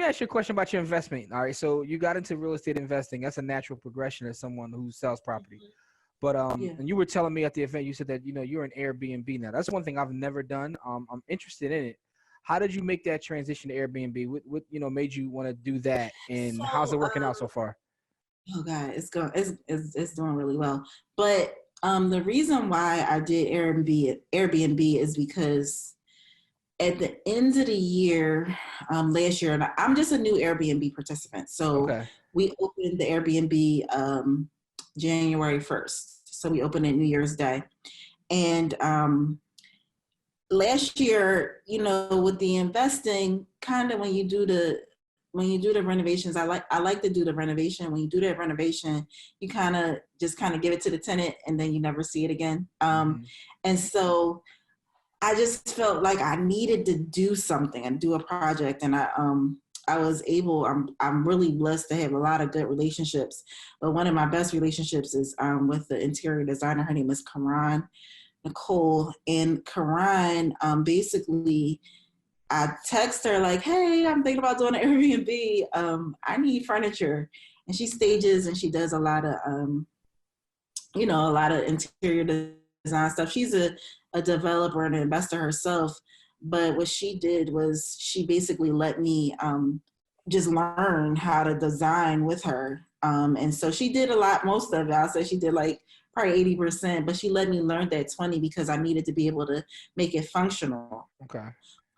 me ask you a question about your investment. All right, so you got into real estate investing. That's a natural progression as someone who sells property. But Yeah. and you were telling me at the event, you said that you're an Airbnb now. That's one thing I've never done. I'm interested in it. How did you make that transition to Airbnb? What made you want to do that, and how's So, it working out so far? oh God, it's doing really well. But the reason why I did Airbnb is because at the end of the year, last year, and I'm just a new Airbnb participant. So Okay. we opened the Airbnb January 1st. So we opened it New Year's Day. And last year, with the investing, kind of when you do the renovations, I like to do the renovation. When you do that renovation, you kind of give it to the tenant and then you never see it again. And so I just felt like I needed to do something and do a project. And I was able, I'm really blessed to have a lot of good relationships. But one of my best relationships is with the interior designer. Her name is Karan Nicole. And Karan, basically, I text her like, hey, I'm thinking about doing an Airbnb. I need furniture. And she stages and she does a lot of, a lot of interior design stuff. She's a developer and an investor herself. But what she did was she basically let me just learn how to design with her. And so she did most of it. I'll say she did like probably 80%, but she let me learn that 20 because I needed to be able to make it functional. Okay.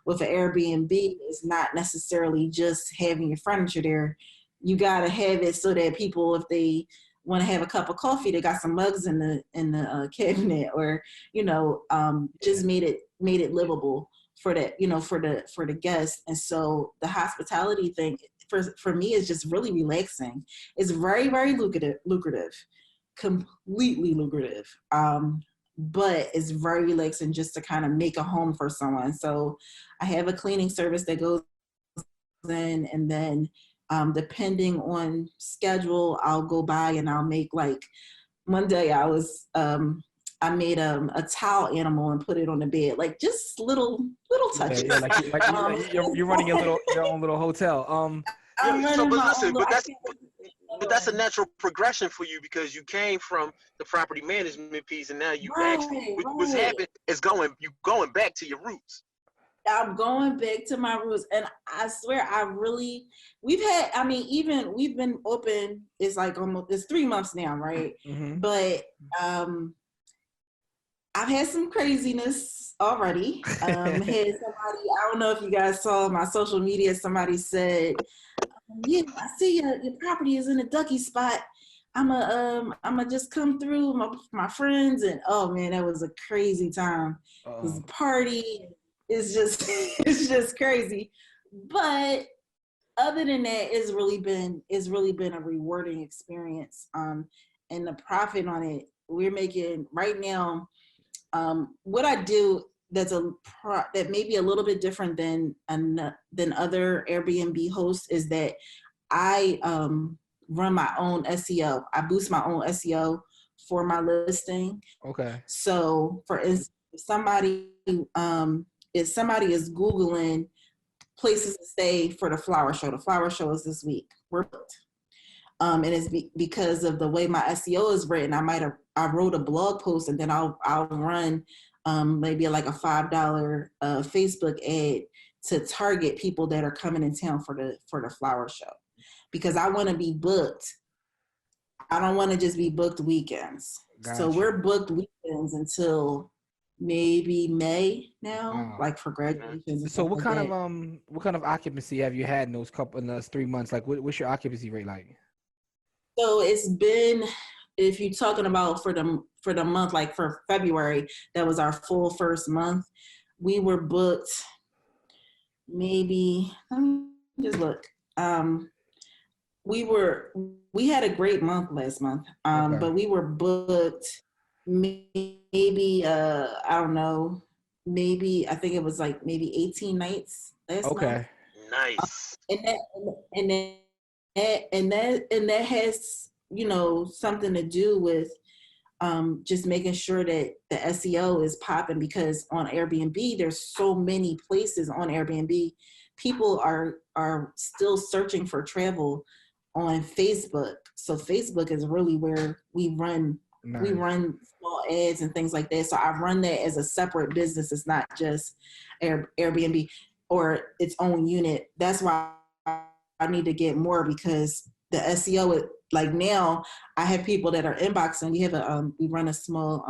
With an Airbnb, it's not necessarily just having your furniture there. You got to have it so that people, if they want to have a cup of coffee, they got some mugs in the cabinet, or just made it livable for that, for the guests. And so the hospitality thing for me is just really relaxing. It's very, very lucrative, completely lucrative. But it's very relaxing just to kind of make a home for someone. So I have a cleaning service that goes in, and then depending on schedule, I'll go by and I'll make, like, one day I made a towel animal and put it on the bed, like just little touches. Yeah, like you're running your own little hotel. I'm running my own little. But that's a natural progression for you because you came from the property management piece, and now you what's happening is you going back to your roots. I'm going back to my roots, and I swear we've been open. It's like it's 3 months now, right? Mm-hmm. But I've had some craziness already. Had somebody, I don't know if you guys saw my social media, somebody said, yeah, I see your property is in a ducky spot. I'ma just come through my friends, and oh man, that was a crazy time. It was a party. It's just crazy. But other than that, it's really been a rewarding experience. And the profit on it, we're making right now. What I do that may be a little bit different than other Airbnb hosts is that I run my own SEO. I boost my own SEO for my listing. Okay. So, for instance, if somebody is Googling places to stay for the flower show is this week. We're booked. And it's because of the way my SEO is written. I wrote a blog post, and then I'll run maybe like a $5 Facebook ad to target people that are coming in town for the flower show, because I want to be booked. I don't want to just be booked weekends. Gotcha. So we're booked weekends until maybe May now, like for graduations. So what kind of occupancy have you had in those 3 months? Like what's your occupancy rate like? So it's been, if you're talking about for the month, like for February, that was our full first month. We were booked maybe, let me just look. We had a great month last month, okay. But we were booked maybe, I don't know, maybe, I think it was like maybe 18 nights last month. Okay. Nice. And that has, something to do with just making sure that the SEO is popping, because on Airbnb, there's so many places on Airbnb people are still searching for travel on Facebook. So Facebook is really where we run small ads and things like that. So I run that as a separate business. It's not just Airbnb or its own unit. That's why I need to get more, because the SEO, like now I have people that are inboxing. We run a small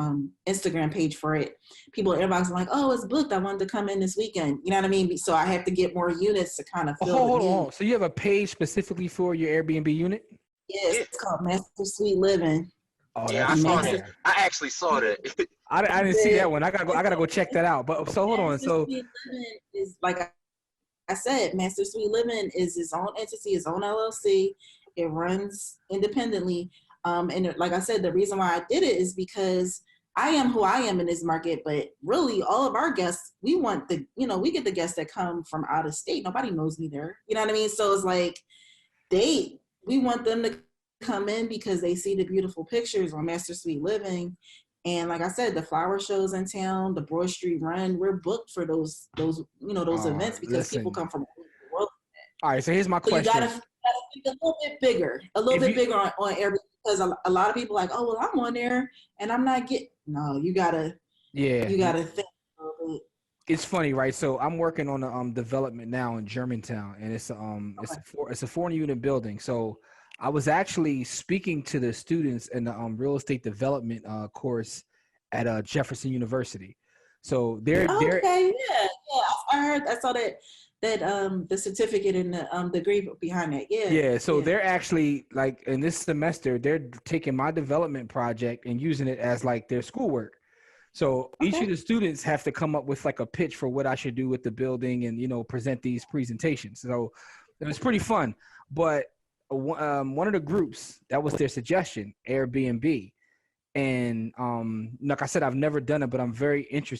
Instagram page for it. People are inboxing like, oh, it's booked. I wanted to come in this weekend. You know what I mean? So I have to get more units to kind of fill the need. Hold on. So you have a page specifically for your Airbnb unit? Yes, it's called Master Suite Living. Oh, yeah, I saw that. I actually saw that. I didn't see that one. I gotta go check that out. But so hold on. So Suite Living is, like I said, Master Suite Living is its own entity, its own LLC. It runs independently. And like I said, the reason why I did it is because I am who I am in this market, but really all of our guests, we get the guests that come from out of state. Nobody knows me there. You know what I mean? So it's like we want them to come in because they see the beautiful pictures on Master Suite Living. And like I said, the flower shows in town, the Broad Street Run, we're booked for those events because people come from all over the world. All right, so here's my question. You gotta think a little bit bigger on Airbnb, because a lot of people are like, oh, well, I'm on there and I'm not getting. No, you gotta think a little bit. It's funny, right? So I'm working on a development now in Germantown, and it's a 4-unit building. So I was actually speaking to the students in the real estate development course at Jefferson University. So they're okay, yeah. I saw that the certificate and the degree behind that. Yeah. So they're actually, like, in this semester, they're taking my development project and using it as like their schoolwork. So each of the students have to come up with like a pitch for what I should do with the building and, present these presentations. So it was pretty fun. But one of the groups, that was their suggestion, Airbnb. And like I said, I've never done it, but I'm very interested